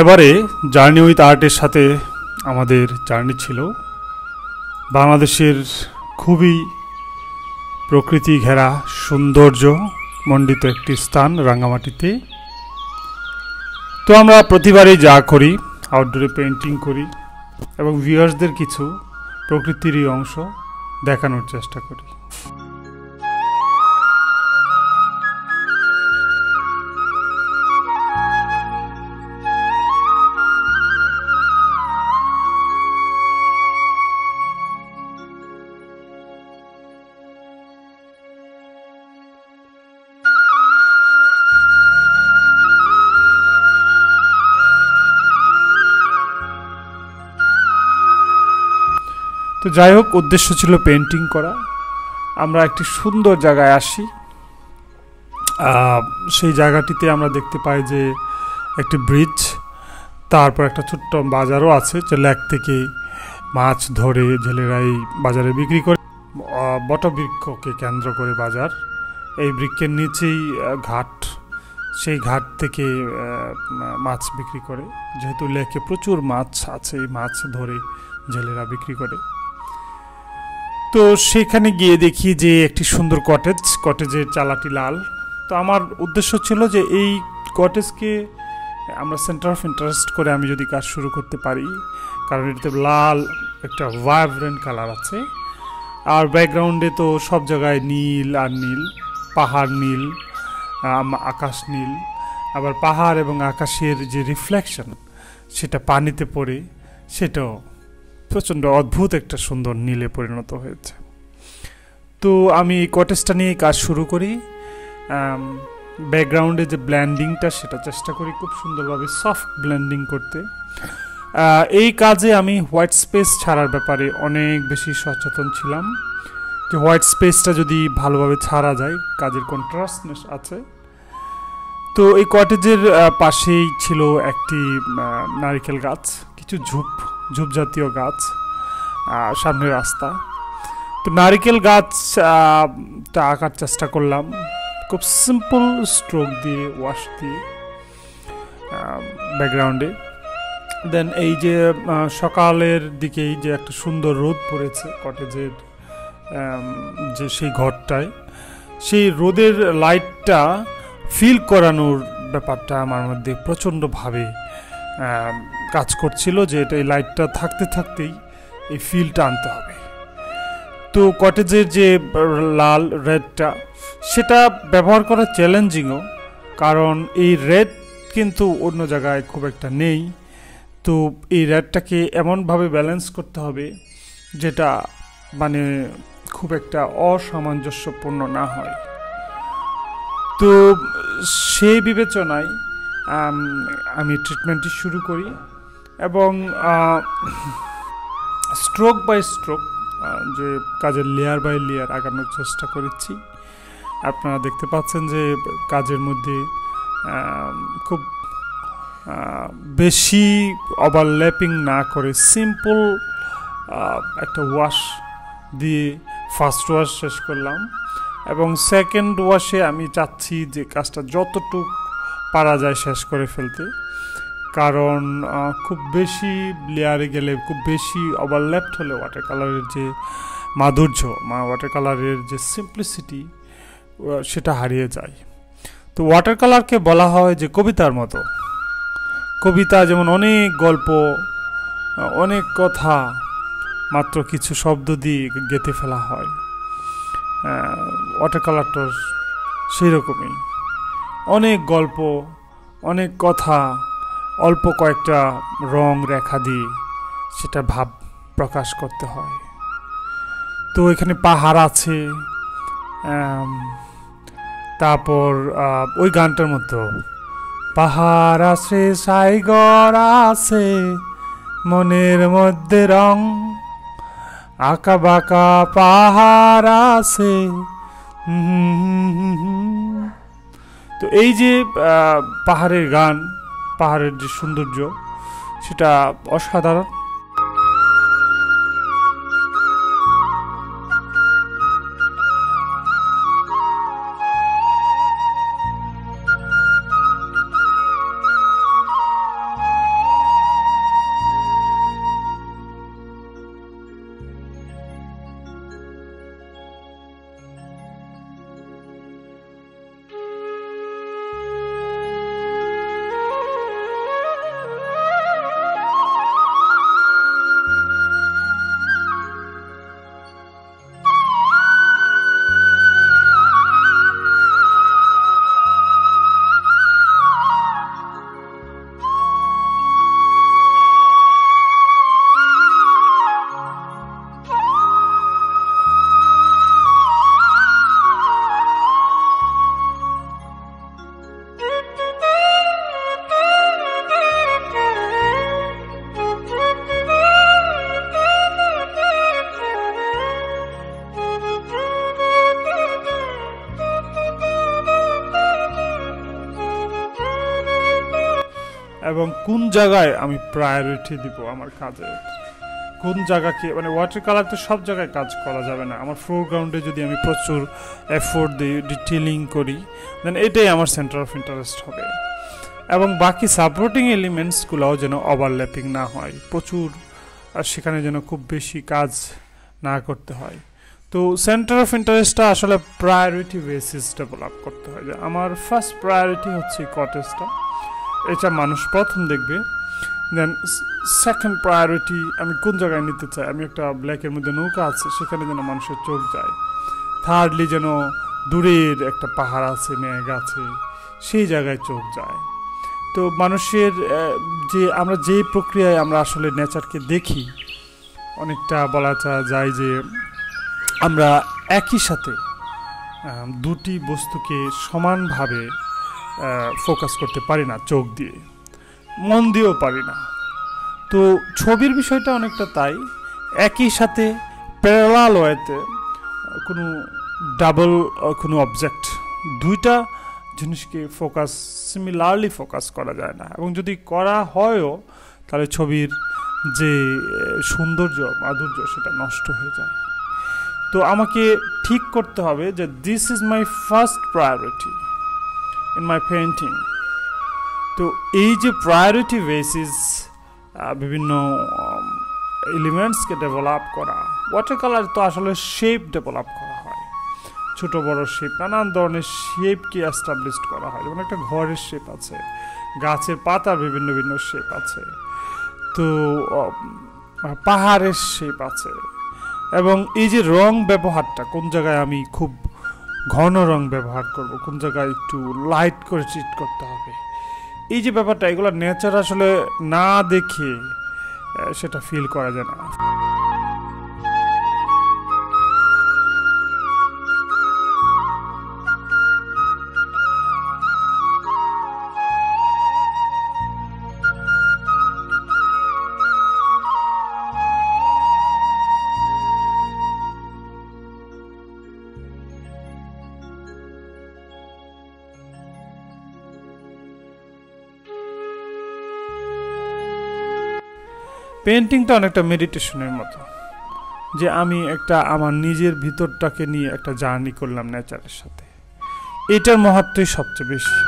এবারে journey with আর্টের সাথে আমাদের জার্নি ছিল বাংলাদেশের খুবই প্রকৃতি ঘেরা সৌন্দর্য মণ্ডিত একটি স্থান রাঙ্গামাটিতে। তো আমরা প্রতিবারই যা করি আউটডোরে পেইন্টিং করি এবং ভিউয়ার্সদের কিছু প্রকৃতিরই অংশ দেখানোর চেষ্টা করি। তো যাই হোক, উদ্দেশ্য ছিল পেইন্টিং করা। আমরা একটি সুন্দর জায়গায় আসি, সেই জায়গাটিতে আমরা দেখতে পাই যে একটি ব্রিজ, তারপর একটা ছোট্ট বাজারও আছে, যে লেক থেকে মাছ ধরে জেলেরা এই বাজারে বিক্রি করে। বটবৃক্ষকে কেন্দ্র করে বাজার, এই বৃক্ষের নিচেই ঘাট, সেই ঘাট থেকে মাছ বিক্রি করে। যেহেতু লেকে প্রচুর মাছ আছে, এই মাছ ধরে জেলেরা বিক্রি করে। তো সেখানে গিয়ে দেখি যে একটি সুন্দর কটেজের চালাটি লাল। তো আমার উদ্দেশ্য ছিল যে এই কটেজকে আমরা সেন্টার অফ ইন্টারেস্ট করে আমি যদি কাজ শুরু করতে পারি, কারণ এটাতে লাল একটা ভাইব্রেন্ট কালার আছে, আর ব্যাকগ্রাউন্ডে তো সব জায়গায় নীল আর নীল, পাহাড় নীল, আকাশ নীল, আবার পাহাড় এবং আকাশের যে রিফ্লেকশন সেটা পানিতে পড়ে সেটাও প্রচণ্ড অদ্ভুত একটা সুন্দর নীলে পরিণত হয়েছে। তো আমি এই কটেজটা নিয়ে কাজ শুরু করি। ব্যাকগ্রাউন্ডে যে ব্ল্যান্ডিংটা সেটা চেষ্টা করি খুব সুন্দরভাবে সফট ব্ল্যান্ডিং করতে। এই কাজে আমি হোয়াইট স্পেস ছাড়ার ব্যাপারে অনেক বেশি সচেতন ছিলাম, যে হোয়াইট স্পেসটা যদি ভালোভাবে ছাড়া যায় কাজের কন্ট্রাস্টনেস আছে। তো এই কটেজের পাশেই ছিল একটি নারিকেল গাছ, কিছু ঝোপ জাতীয় গাছ, সামনে রাস্তা। তো নারিকেল গাছটা আঁকার চেষ্টা করলাম খুব সিম্পল স্ট্রোক দিয়ে, ওয়াশ দিয়ে ব্যাকগ্রাউন্ডে। দেন এই যে সকালের দিকেই যে একটা সুন্দর রোদ পড়েছে কটেজের যে সেই ঘরটায়, সেই রোদের লাইটটা ফিল করানোর ব্যাপারটা আমার মধ্যে প্রচণ্ডভাবে কাজ করছিল, যে এটা এই লাইটটা থাকতে থাকতেই এই ফিলটা আনতে হবে। তো কটেজের যে লাল রেডটা সেটা ব্যবহার করা চ্যালেঞ্জিংও, কারণ এই রেড কিন্তু অন্য জায়গায় খুব একটা নেই। তো এই রেডটাকে এমনভাবে ব্যালেন্স করতে হবে যেটা মানে খুব একটা অসামঞ্জস্যপূর্ণ না হয়। তো সেই বিবেচনায় আমি ট্রিটমেন্টটি শুরু করি এবং স্ট্রোক বাই স্ট্রোক যে কাজের লেয়ার বাই লেয়ার আগানোর চেষ্টা করেছি। আপনারা দেখতে পাচ্ছেন যে কাজের মধ্যে খুব বেশি ওভারল্যাপিং না করে সিম্পল একটা ওয়াশ দিয়ে ফার্স্ট ওয়াশ শেষ করলাম, এবং সেকেন্ড ওয়াশে আমি চাচ্ছি যে কাজটা যতটুকু পারা যায় শেষ করে ফেলতে, কারণ খুব বেশি লেয়ারে গেলে, খুব বেশি ওভারল্যাপড হলে ওয়াটার কালারের যে মাধুর্য, ওয়াটার কালারের যে সিম্পলিসিটি সেটা হারিয়ে যায়। তো ওয়াটার কালারকে বলা হয় যে কবিতার মতো। কবিতা যেমন অনেক গল্প, অনেক কথা মাত্র কিছু শব্দ দিয়ে গেঁথে ফেলা হয়, ওয়াটার কালারটা সেই রকমই। অনেক গল্প, অনেক কথা অল্প কয়েকটা রং রেখা দিয়ে সেটা ভাব প্রকাশ করতে হয়। তো এখানে পাহাড় আছে, তারপর ওই গানটার মতো পাহাড় আছে, সাইগর আছে, মনের মধ্যে রং, আঁকা বাঁকা পাহাড় আছে। তো এই যে পাহাড়ের গান, পাহাড়ের যে সৌন্দর্য সেটা অসাধারণ। এবং কোন জায়গায় আমি প্রায়োরিটি দিব আমার কাজের, কোন জায়গাকে মানে ওয়াটার কালার তো সব জায়গায় কাজ করা যাবে না। আমার ফোরগ্রাউন্ডে যদি আমি প্রচুর এফোর্ট দিই, ডিটেলিং করি, দেন এটাই আমার সেন্টার অফ ইন্টারেস্ট হবে। এবং বাকি সাপোর্টিং এলিমেন্টসগুলোও যেন ওভারল্যাপিং না হয় প্রচুর, আর সেখানে যেন খুব বেশি কাজ না করতে হয়। তো সেন্টার অফ ইন্টারেস্টটা আসলে প্রায়োরিটি বেসিস ডেভেলপ করতে হয়। যে আমার ফার্স্ট প্রায়োরিটি হচ্ছে কটেজটা, এটা মানুষ প্রথম দেখবে। দেন সেকেন্ড প্রায়োরিটি আমি কোন জায়গায় নিতে চাই, আমি একটা ব্ল্যাকের মধ্যে নৌকা আছে সেখানে যেন মানুষের চোখ যায়। থার্ডলি যেন দূরের একটা পাহাড় আছে, মেঘ আছে, সেই জায়গায় চোখ যায়। তো মানুষের যে আমরা যে প্রক্রিয়ায় আমরা আসলে নেচারকে দেখি, অনেকটা বলা যায় যে আমরা একই সাথে দুটি বস্তুকে সমানভাবে ফোকাস করতে পারি না, চোখ দিয়ে, মন দিয়েও পারি না। তো ছবির বিষয়টা অনেকটা তাই, একই সাথে প্যারালাল ওয়েতে কোনো ডাবল কোনো অবজেক্ট, দুইটা জিনিসকে সিমিলারলি ফোকাস করা যায় না। এবং যদি করা হয়ও তাহলে ছবির যে সৌন্দর্য, মাধুর্য, সেটা নষ্ট হয়ে যায়। তো আমাকে ঠিক করতে হবে যে this is my first priority in my painting. তো এই যে প্রায়োরিটি বেসিস বিভিন্ন এলিমেন্টসকে ডেভেলপ করা, ওয়াটার কালার তো আসলে শেপ ডেভেলপ করা হয়, ছোট বড় শেপ, নানান ধরনের শেপকে এস্টাবলিশ করা হয়। যেমন একটা ঘরের শেপ আছে, গাছের পাতার বিভিন্ন বিভিন্ন শেপ আছে, তো পাহাড়ের শেপ আছে। এবং এই যে রং ব্যবহারটা, কোন জায়গায় আমি খুব ঘন রং ব্যবহার করব, কোন জায়গায় একটু লাইট করে ট্রিট করতে হবে, এই যে ব্যাপারটা, এগুলো নেচার আসলে না দেখে সেটা ফিল করা যায় না। পেন্টিংটা অনেকটা মেডিটেশনের মতো, যে আমি একটা আমার নিজের ভিতরটাকে নিয়ে একটা জার্নি করলাম নেচারের সাথে, এটার মহত্বই সবচেয়ে বেশি।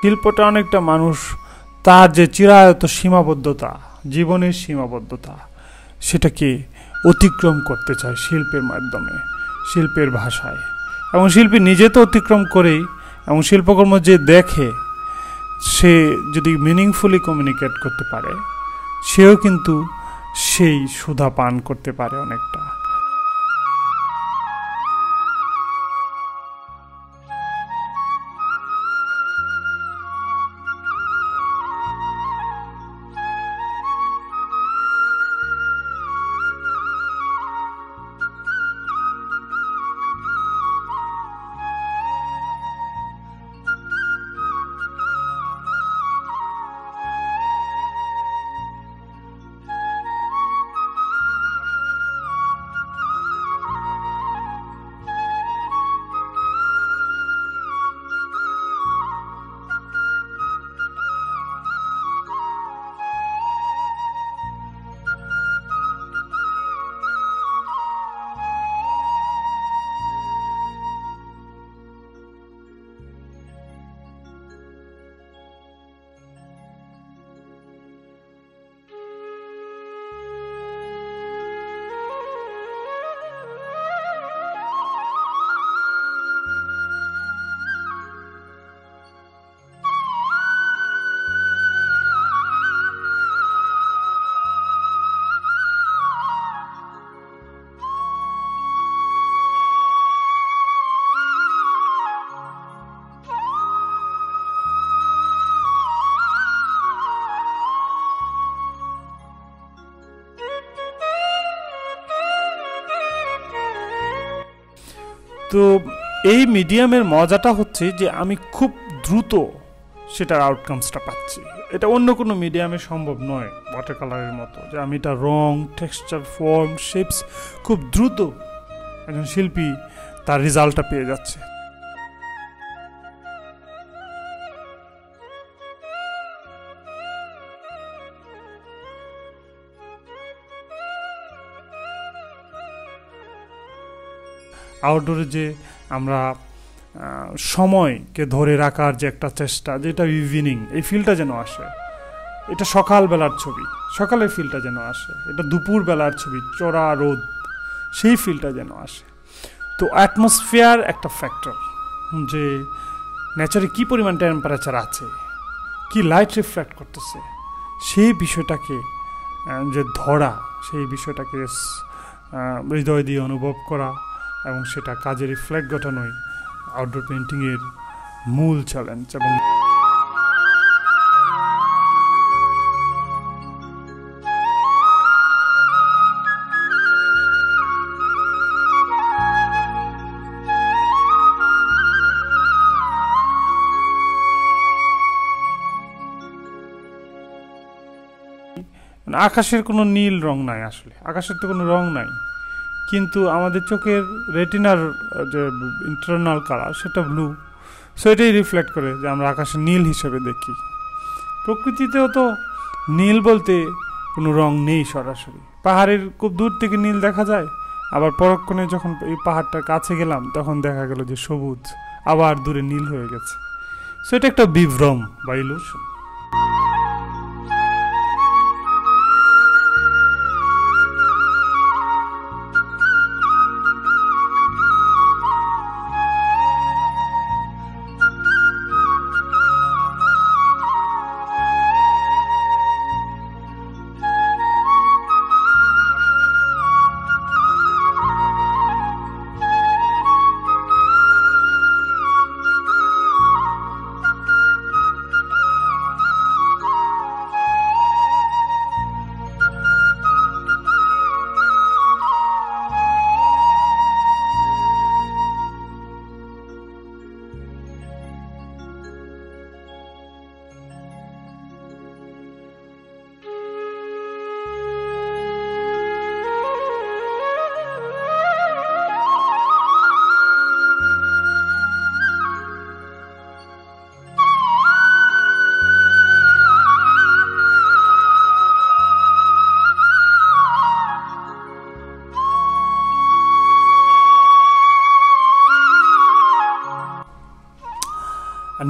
শিল্পটা অনেকটা মানুষ তার যে চিরায়ত সীমাবদ্ধতা, জীবনের সীমাবদ্ধতা, সেটাকে অতিক্রম করতে চায় শিল্পের মাধ্যমে, শিল্পের ভাষায়। এবং শিল্পী নিজে তো অতিক্রম করেই, এবং শিল্পকর্ম যে দেখে, সে যদি মিনিংফুলি কমিউনিকেট করতে পারে, সেও কিন্তু সেই সুধা পান করতে পারে অনেকটা। তো এই মিডিয়ামের মজাটা হচ্ছে যে আমি খুব দ্রুত সেটার আউটকামসটা পাচ্ছি। এটা অন্য কোনো মিডিয়ামে সম্ভব নয় ওয়াটার কালারের মতো, যে আমি এটা রং, টেক্সচার, ফর্ম, শেপস খুব দ্রুত একজন শিল্পী তার রেজাল্টটা পেয়ে যাচ্ছে। আউটডোরে যে আমরা সময়কে ধরে রাখার যে একটা চেষ্টা, যেটা ইভিনিং, এই ফিলটা যেন আসে, এটা সকালবেলার ছবি, সকালের ফিলটা যেন আসে, এটা দুপুরবেলার ছবি, চড়া রোদ, সেই ফিলটা যেন আসে। তো অ্যাটমসফিয়ার একটা ফ্যাক্টর, যে নেচারে কী পরিমাণ টেম্পারেচার আছে, কি লাইট রিফ্লেক্ট করতেছে, সেই বিষয়টাকে যে ধরা, সেই বিষয়টাকে হৃদয় দিয়ে অনুভব করা এবং সেটা কাজে রিফ্লেক্ট ঘটানোই আউটডোর পেইন্টিংয়ের মূল চ্যালেঞ্জ। এবং আকাশের কোনো নীল রং নাই, আসলে আকাশের তো কোনো রং নাই, কিন্তু আমাদের চোখের রেটিনার যে ইন্টারনাল কালার সেটা ব্লু, সো এটাই রিফ্লেক্ট করে যে আমরা আকাশে নীল হিসেবে দেখি। প্রকৃতিতেও তো নীল বলতে কোনো রং নেই সরাসরি, পাহাড়ের খুব দূর থেকে নীল দেখা যায়, আবার পরক্ষণে যখন এই পাহাড়টার কাছে গেলাম তখন দেখা গেল যে সবুজ, আবার দূরে নীল হয়ে গেছে। সো এটা একটা বিভ্রম বা ইলুশন।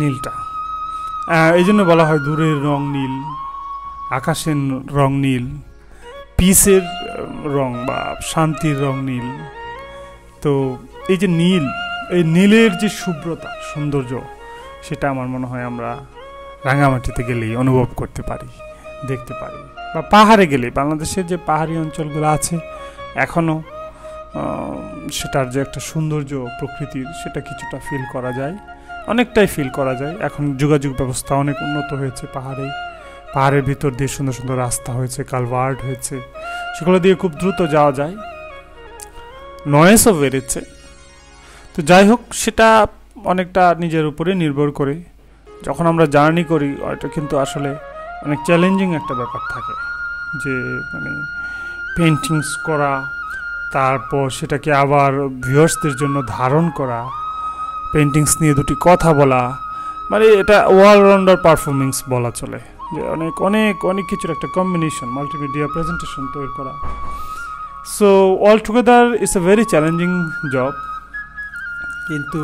নীলটা এই জন্য বলা হয় দূরের রং নীল, আকাশের রং নীল, পিসের রং বা শান্তির রং নীল। তো এই যে নীল, এই নীলের যে শুভ্রতা, সৌন্দর্য, সেটা আমার মনে হয় আমরা রাঙামাটিতে গেলেই অনুভব করতে পারি, দেখতে পারি, বা পাহাড়ে গেলে, বাংলাদেশের যে পাহাড়ি অঞ্চলগুলো আছে এখনও সেটার যে একটা সৌন্দর্য প্রকৃতির, সেটা কিছুটা ফিল করা যায়, অনেকটাই ফিল করা যায়। এখন যোগাযোগ ব্যবস্থা অনেক উন্নত হয়েছে, পাহাড়ের ভিতর দিয়ে সুন্দর সুন্দর রাস্তা হয়েছে, কালভার্ট হয়েছে, সেগুলো দিয়ে খুব দ্রুত যাওয়া যায়, নয়েজও বেড়েছে। তো যাই হোক, সেটা অনেকটা নিজের উপরে নির্ভর করে। যখন আমরা জার্নি করি, ওটা কিন্তু আসলে অনেক চ্যালেঞ্জিং একটা ব্যাপার থাকে, যে মানে পেইন্টিংস করা, তারপর সেটাকে আবার ভিউয়ার্সদের জন্য ধারণ করা, পেইন্টিংস নিয়ে দুটি কথা বলা, মানে এটা অলরাউন্ডার পারফরমেন্স বলা চলে, যে অনেক অনেক অনেক কিছুর একটা কম্বিনেশন, মাল্টিমিডিয়া প্রেজেন্টেশন তৈরি করা। So all together it's a very challenging job. কিন্তু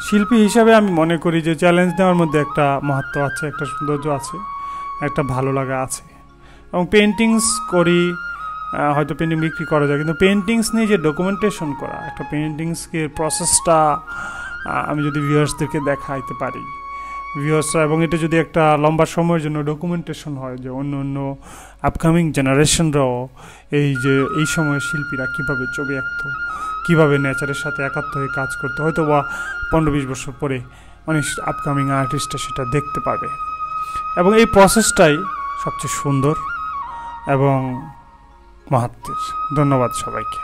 শিল্পী হিসাবে আমি মনে করি যে চ্যালেঞ্জ নেওয়ার মধ্যে একটা মাহাত্ম্য আছে, একটা সৌন্দর্য আছে, একটা ভালো লাগা আছে। এবং পেইন্টিংস করি, হয়তো পেইন্টিং বিক্রি করা যায়, কিন্তু পেইন্টিংস নিয়ে যে ডকুমেন্টেশন করা, একটা পেইন্টিংসকে প্রসেসটা আমি যদি ভিউয়ার্সদেরকে দেখাইতে পারি, ভিউয়ার্সরা, এবং এটা যদি একটা লম্বা সময়ের জন্য ডকুমেন্টেশন হয়, যে অন্য অন্য আপকামিং জেনারেশনরাও এই সময়ের শিল্পীরা কীভাবে ছবি আঁকতো, কীভাবে নেচারের সাথে একাত্ম হয়ে কাজ করতো, হয়তো বা 15-20 বছর পরে অনেক আপকামিং আর্টিস্টরা সেটা দেখতে পাবে। এবং এই প্রসেসটাই সবচেয়ে সুন্দর এবং মাহাত্ম্যের। ধন্যবাদ সবাইকে।